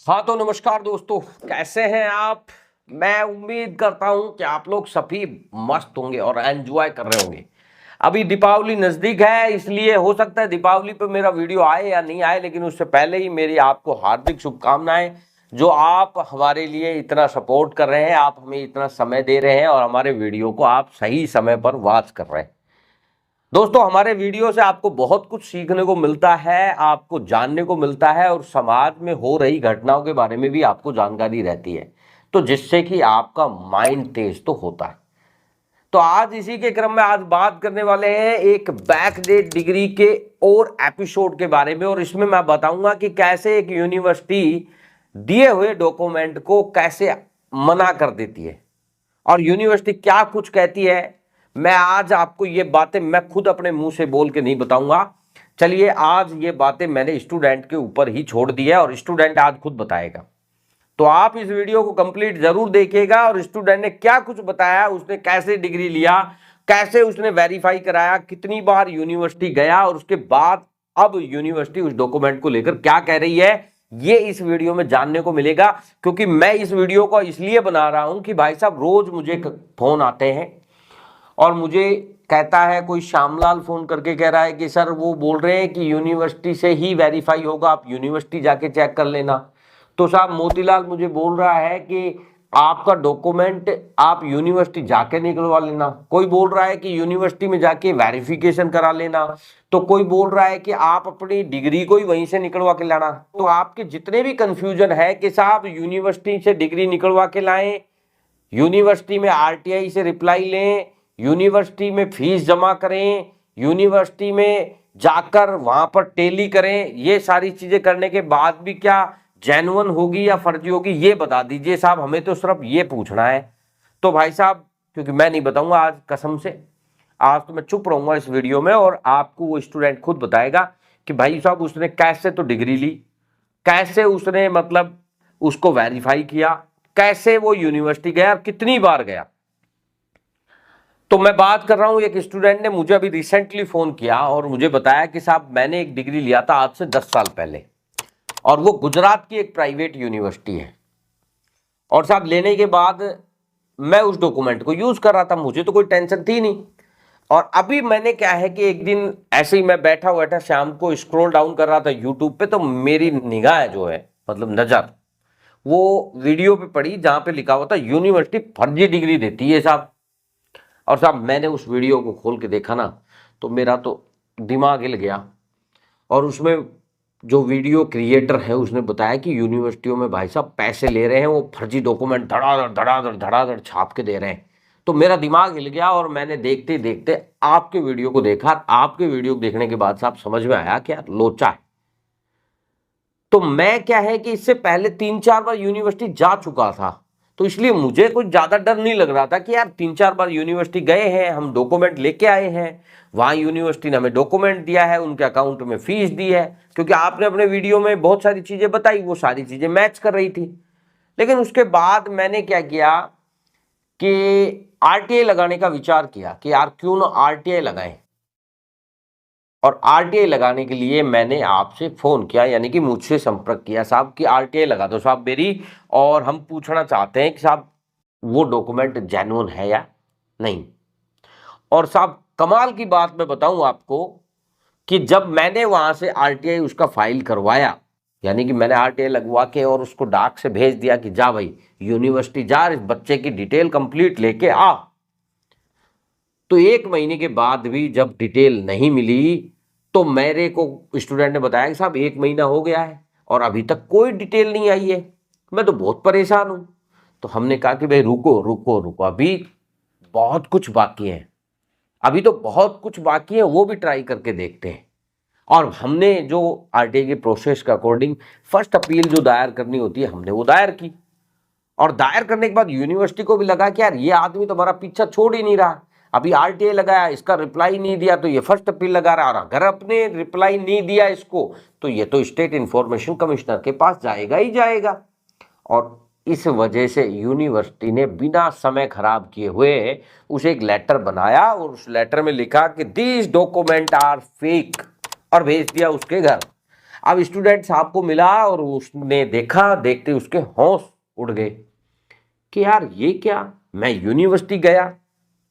हाँ तो नमस्कार दोस्तों, कैसे हैं आप। मैं उम्मीद करता हूं कि आप लोग सभी मस्त होंगे और एंजॉय कर रहे होंगे। अभी दीपावली नजदीक है, इसलिए हो सकता है दीपावली पे मेरा वीडियो आए या नहीं आए, लेकिन उससे पहले ही मेरी आपको हार्दिक शुभकामनाएं। जो आप हमारे लिए इतना सपोर्ट कर रहे हैं, आप हमें इतना समय दे रहे हैं और हमारे वीडियो को आप सही समय पर वॉच कर रहे हैं। दोस्तों, हमारे वीडियो से आपको बहुत कुछ सीखने को मिलता है, आपको जानने को मिलता है और समाज में हो रही घटनाओं के बारे में भी आपको जानकारी रहती है, तो जिससे कि आपका माइंड तेज तो होता है। तो आज इसी के क्रम में आज बात करने वाले हैं एक बैकडेट डिग्री के और एपिसोड के बारे में, और इसमें मैं बताऊंगा कि कैसे एक यूनिवर्सिटी दिए हुए डॉक्यूमेंट को कैसे मना कर देती है और यूनिवर्सिटी क्या कुछ कहती है। मैं आज आपको ये बातें मैं खुद अपने मुंह से बोल के नहीं बताऊंगा। चलिए, आज ये बातें मैंने स्टूडेंट के ऊपर ही छोड़ दी है और स्टूडेंट आज खुद बताएगा। तो आप इस वीडियो को कंप्लीट जरूर देखिएगा और स्टूडेंट ने क्या कुछ बताया, उसने कैसे डिग्री लिया, कैसे उसने वेरीफाई कराया, कितनी बार यूनिवर्सिटी गया और उसके बाद अब यूनिवर्सिटी उस डॉक्यूमेंट को लेकर क्या कह रही है, ये इस वीडियो में जानने को मिलेगा। क्योंकि मैं इस वीडियो को इसलिए बना रहा हूं कि भाई साहब रोज मुझे फोन आते हैं और मुझे कहता है कोई श्यामलाल फोन करके कह रहा है कि सर वो बोल रहे हैं कि यूनिवर्सिटी से ही वेरीफाई होगा, आप यूनिवर्सिटी जाके चेक कर लेना। तो साहब मोतीलाल मुझे बोल रहा है कि आपका डॉक्यूमेंट आप यूनिवर्सिटी जाके निकलवा लेना। कोई बोल रहा है कि यूनिवर्सिटी में जाके वेरिफिकेशन करा लेना। तो कोई बोल रहा है कि आप अपनी डिग्री को ही वहीं से निकलवा के लाना। तो आपके जितने भी कंफ्यूजन है कि साहब यूनिवर्सिटी से डिग्री निकलवा के लाएं, यूनिवर्सिटी में आरटीआई से रिप्लाई लें, यूनिवर्सिटी में फीस जमा करें, यूनिवर्सिटी में जाकर वहां पर टेली करें, ये सारी चीजें करने के बाद भी क्या जेन्युइन होगी या फर्जी होगी, ये बता दीजिए साहब, हमें तो सिर्फ ये पूछना है। तो भाई साहब, क्योंकि मैं नहीं बताऊंगा आज, कसम से आज तो मैं चुप रहूंगा इस वीडियो में और आपको वो स्टूडेंट खुद बताएगा कि भाई साहब उसने कैसे तो डिग्री ली, कैसे उसने मतलब उसको वेरीफाई किया, कैसे वो यूनिवर्सिटी गया, कितनी बार गया। तो मैं बात कर रहा हूं, एक स्टूडेंट ने मुझे अभी रिसेंटली फोन किया और मुझे बताया कि साहब मैंने एक डिग्री लिया था आज से 10 साल पहले और वो गुजरात की एक प्राइवेट यूनिवर्सिटी है। और साहब लेने के बाद मैं उस डॉक्यूमेंट को यूज कर रहा था, मुझे तो कोई टेंशन थी नहीं। और अभी मैंने क्या है कि एक दिन ऐसे ही मैं बैठा शाम को स्क्रॉल डाउन कर रहा था यूट्यूब पे, तो मेरी निगाह जो है मतलब नजर वो वीडियो पे पड़ी जहां पे लिखा हुआ था यूनिवर्सिटी फर्जी डिग्री देती है साहब। और साहब मैंने उस वीडियो को खोल के देखा ना, तो मेरा तो दिमाग हिल गया। और उसमें जो वीडियो क्रिएटर है उसने बताया कि यूनिवर्सिटियों में भाई साहब पैसे ले रहे हैं, वो फर्जी डॉक्यूमेंट धड़ाधड़ धड़ाधड़ धड़ाधड़ छाप के दे रहे हैं। तो मेरा दिमाग हिल गया और मैंने देखते देखते आपके वीडियो को देखा। आपके वीडियो को देखने के बाद साहब समझ में आया कि यार लोचा है। तो मैं क्या है कि इससे पहले 3-4 बार यूनिवर्सिटी जा चुका था, तो इसलिए मुझे कुछ ज्यादा डर नहीं लग रहा था कि यार 3-4 बार यूनिवर्सिटी गए हैं, हम डॉक्यूमेंट लेके आए हैं, वहां यूनिवर्सिटी ने हमें डॉक्यूमेंट दिया है, उनके अकाउंट में फीस दी है। क्योंकि आपने अपने वीडियो में बहुत सारी चीजें बताई, वो सारी चीजें मैच कर रही थी। लेकिन उसके बाद मैंने क्या किया कि आरटीआई लगाने का विचार किया कि यार क्यों ना आरटीआई लगाएं। और आरटीआई लगाने के लिए मैंने आपसे फोन किया, यानी कि मुझसे संपर्क किया साहब कि आरटीआई लगा दो साहब मेरी, और हम पूछना चाहते हैं कि साहब वो डॉक्यूमेंट जेन्युइन है या नहीं। और साहब कमाल की बात मैं बताऊं आपको कि जब मैंने वहां से आरटीआई उसका फाइल करवाया, यानी कि मैंने आरटीआई लगवा के और उसको डाक से भेज दिया कि जा भाई यूनिवर्सिटी जा, इस बच्चे की डिटेल कंप्लीट लेके आ। तो 1 महीने के बाद भी जब डिटेल नहीं मिली, तो मेरे को स्टूडेंट ने बताया कि साहब 1 महीना हो गया है और अभी तक कोई डिटेल नहीं आई है, मैं तो बहुत परेशान हूं। तो हमने कहा कि भाई रुको रुको रुको, अभी बहुत कुछ बाकी है, अभी तो बहुत कुछ बाकी है, वो भी ट्राई करके देखते हैं। और हमने जो आरटीआई के प्रोसेस के अकॉर्डिंग फर्स्ट अपील जो दायर करनी होती है, हमने वो दायर की। और दायर करने के बाद यूनिवर्सिटी को भी लगा कि यार ये आदमी तो हमारा पीछा छोड़ ही नहीं रहा, अभी आरटीआई लगाया, इसका रिप्लाई नहीं दिया, तो ये फर्स्ट अपील लगा रहा है। अगर अपने रिप्लाई नहीं दिया इसको, तो ये तो स्टेट इंफॉर्मेशन कमिश्नर के पास जाएगा ही जाएगा। और इस वजह से यूनिवर्सिटी ने बिना समय खराब किए हुए उसे एक लेटर बनाया और उस लेटर में लिखा कि दीज डॉक्यूमेंट आर फेक, और भेज दिया उसके घर। अब स्टूडेंट साहब को मिला और उसने देखा, देखते उसके होश उड़ गए कि यार ये क्या, मैं यूनिवर्सिटी गया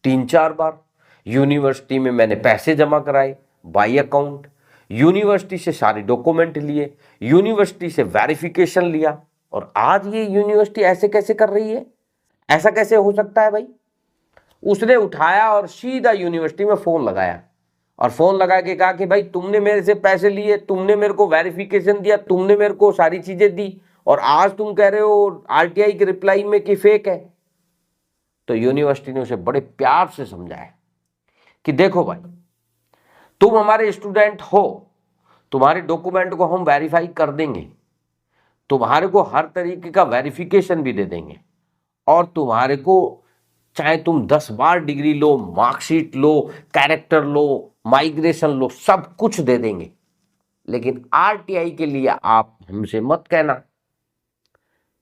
3-4 बार, यूनिवर्सिटी में मैंने पैसे जमा कराए बाई अकाउंट, यूनिवर्सिटी से सारे डॉक्यूमेंट लिए, यूनिवर्सिटी से वेरिफिकेशन लिया, और आज ये यूनिवर्सिटी ऐसे कैसे कर रही है, ऐसा कैसे हो सकता है भाई। उसने उठाया और सीधा यूनिवर्सिटी में फोन लगाया, और फोन लगा के कहा कि भाई तुमने मेरे से पैसे लिए, तुमने मेरे को वेरिफिकेशन दिया, तुमने मेरे को सारी चीजें दी, और आज तुम कह रहे हो आरटीआई के रिप्लाई में कि फेक है। तो यूनिवर्सिटी ने उसे बड़े प्यार से समझाया कि देखो भाई, तुम हमारे स्टूडेंट हो, तुम्हारे डॉक्यूमेंट को हम वेरीफाई कर देंगे, तुम्हारे को हर तरीके का वेरिफिकेशन भी दे देंगे, और तुम्हारे को चाहे तुम 10 बार डिग्री लो, मार्कशीट लो, कैरेक्टर लो, माइग्रेशन लो, सब कुछ दे देंगे, लेकिन आरटीआई के लिए आप हमसे मत कहना,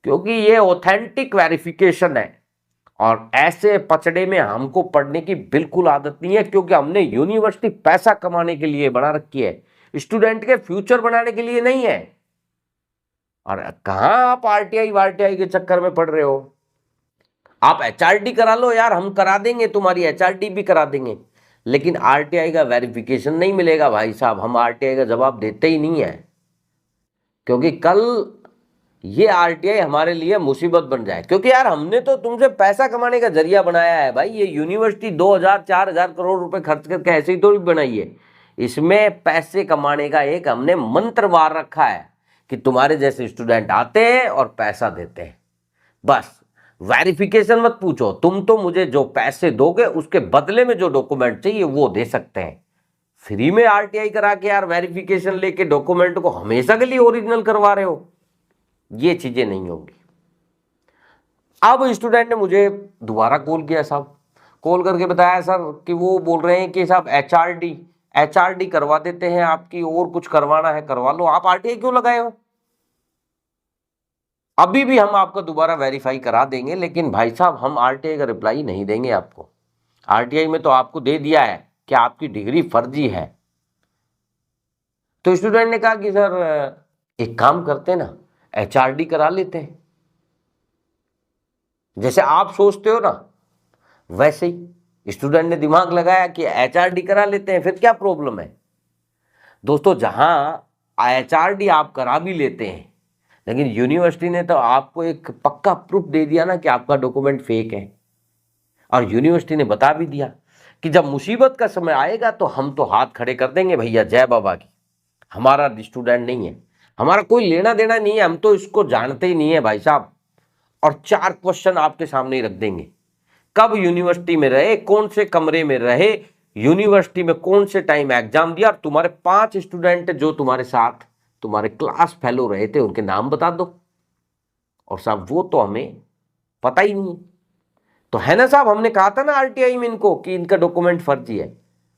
क्योंकि ये ऑथेंटिक वेरिफिकेशन है, और ऐसे पचड़े में हमको पढ़ने की बिल्कुल आदत नहीं है, क्योंकि हमने यूनिवर्सिटी पैसा कमाने के लिए बना रखी है, स्टूडेंट के फ्यूचर बनाने के लिए नहीं है। और कहां आप आरटीआई वारटीआई के चक्कर में पड़ रहे हो। आप एचआरडी करा लो यार, हम करा देंगे, तुम्हारी एचआरडी भी करा देंगे, लेकिन आरटीआई का वेरिफिकेशन नहीं मिलेगा भाई साहब। हम आरटीआई का जवाब देते ही नहीं है, क्योंकि कल ये आरटीआई हमारे लिए मुसीबत बन जाए। क्योंकि यार हमने तो तुमसे पैसा कमाने का जरिया बनाया है भाई। ये यूनिवर्सिटी 2000-4000 करोड़ रुपए खर्च करके ऐसे ही थोड़ी बनाई है। इसमें पैसे कमाने का एक हमने मंत्र मार रखा है कि तुम्हारे जैसे स्टूडेंट आते हैं और पैसा देते हैं, बस वेरिफिकेशन मत पूछो। तुम तो मुझे जो पैसे दोगे उसके बदले में जो डॉक्यूमेंट चाहिए वो दे सकते हैं। फ्री में आरटीआई करा के यार वेरिफिकेशन लेके डॉक्यूमेंट को हमेशा के लिए ओरिजिनल करवा रहे हो, ये चीजें नहीं होंगी। अब स्टूडेंट ने मुझे दोबारा कॉल किया साहब, कॉल करके बताया सर कि वो बोल रहे हैं कि साहब एचआरडी करवा देते हैं आपकी, और कुछ करवाना है करवा लो, आप आरटीआई क्यों लगाए हो। अभी भी हम आपको दोबारा वेरीफाई करा देंगे, लेकिन भाई साहब हम आरटीआई का रिप्लाई नहीं देंगे आपको। आरटीआई में तो आपको दे दिया है कि आपकी डिग्री फर्जी है। तो स्टूडेंट ने कहा कि सर एक काम करते ना, एचआरडी करा लेते हैं, जैसे आप सोचते हो ना वैसे ही स्टूडेंट ने दिमाग लगाया कि एचआरडी करा लेते हैं, फिर क्या प्रॉब्लम है। दोस्तों जहां एचआरडी आप करा भी लेते हैं, लेकिन यूनिवर्सिटी ने तो आपको एक पक्का प्रूफ दे दिया ना कि आपका डॉक्यूमेंट फेक है, और यूनिवर्सिटी ने बता भी दिया कि जब मुसीबत का समय आएगा तो हम तो हाथ खड़े कर देंगे भैया, जय बाबा की। हमारा स्टूडेंट नहीं है, हमारा कोई लेना देना नहीं है, हम तो इसको जानते ही नहीं है भाई साहब। और 4 क्वेश्चन आपके सामने ही रख देंगे, कब यूनिवर्सिटी में रहे, कौन से कमरे में रहे, यूनिवर्सिटी में कौन से टाइम एग्जाम दिया, और तुम्हारे 5 स्टूडेंट जो तुम्हारे साथ तुम्हारे क्लास फेलो रहे थे उनके नाम बता दो। और साहब वो तो हमें पता ही नहीं, तो है ना साहब, हमने कहा था ना आरटीआई में इनको कि इनका डॉक्यूमेंट फर्जी है,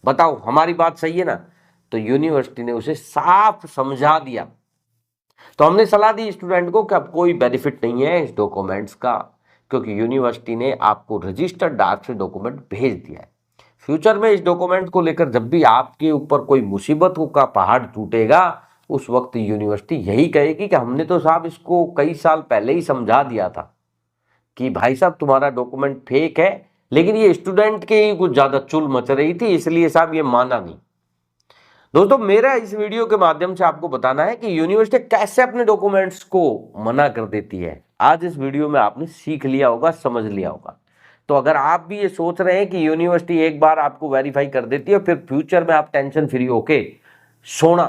बताओ हमारी बात सही है ना। तो यूनिवर्सिटी ने उसे साफ समझा दिया। तो हमने सलाह दी स्टूडेंट को कि अब कोई बेनिफिट नहीं है इस डॉक्यूमेंट्स का, क्योंकि यूनिवर्सिटी ने आपको रजिस्टर्ड डाक से डॉक्यूमेंट भेज दिया है। फ्यूचर में इस डॉक्यूमेंट को लेकर जब भी आपके ऊपर कोई मुसीबत का पहाड़ टूटेगा, उस वक्त यूनिवर्सिटी यही कहेगी कि हमने तो साहब इसको कई साल पहले ही समझा दिया था कि भाई साहब तुम्हारा डॉक्यूमेंट फेक है, लेकिन ये स्टूडेंट के ही कुछ ज्यादा चुल मच रही थी, इसलिए साहब ये माना नहीं। दोस्तों मेरा इस वीडियो के माध्यम से आपको बताना है कि यूनिवर्सिटी कैसे अपने डॉक्यूमेंट्स को मना कर देती है। आज इस वीडियो में आपने सीख लिया होगा, समझ लिया होगा। तो अगर आप भी ये सोच रहे हैं कि यूनिवर्सिटी एक बार आपको वेरीफाई कर देती है फिर फ्यूचर में आप टेंशन फ्री होके सोना,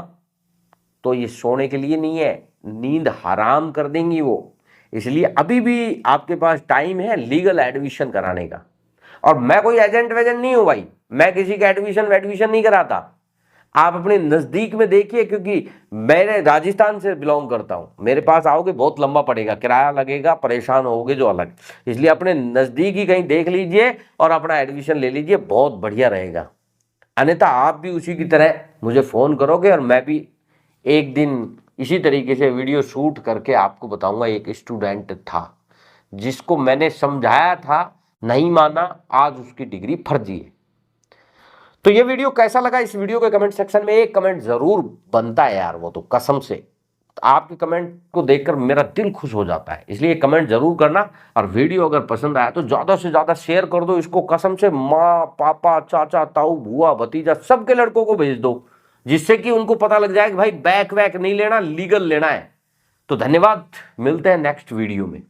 तो ये सोने के लिए नहीं है, नींद हराम कर देंगी वो। इसलिए अभी भी आपके पास टाइम है लीगल एडमिशन कराने का। और मैं कोई एजेंट वेजेंट नहीं हूं भाई, मैं किसी का एडमिशन वेडमिशन नहीं कराता। आप अपने नजदीक में देखिए, क्योंकि मैं राजस्थान से बिलोंग करता हूं, मेरे पास आओगे बहुत लंबा पड़ेगा, किराया लगेगा, परेशान होगे जो अलग। इसलिए अपने नजदीक ही कहीं देख लीजिए और अपना एडमिशन ले लीजिए, बहुत बढ़िया रहेगा। अन्यथा आप भी उसी की तरह मुझे फोन करोगे और मैं भी एक दिन इसी तरीके से वीडियो शूट करके आपको बताऊंगा। एक स्टूडेंट था जिसको मैंने समझाया था, नहीं माना, आज उसकी डिग्री फर्जी है। तो ये वीडियो कैसा लगा, इस वीडियो के कमेंट सेक्शन में एक कमेंट जरूर बनता है यार, वो तो कसम से आपके कमेंट को देखकर मेरा दिल खुश हो जाता है, इसलिए कमेंट जरूर करना। और वीडियो अगर पसंद आया तो ज्यादा से ज्यादा शेयर कर दो इसको, कसम से माँ पापा चाचा ताऊ बुआ भतीजा सबके लड़कों को भेज दो, जिससे कि उनको पता लग जाए कि भाई बैक वैक नहीं लेना, लीगल लेना है। तो धन्यवाद, मिलते हैं नेक्स्ट वीडियो में।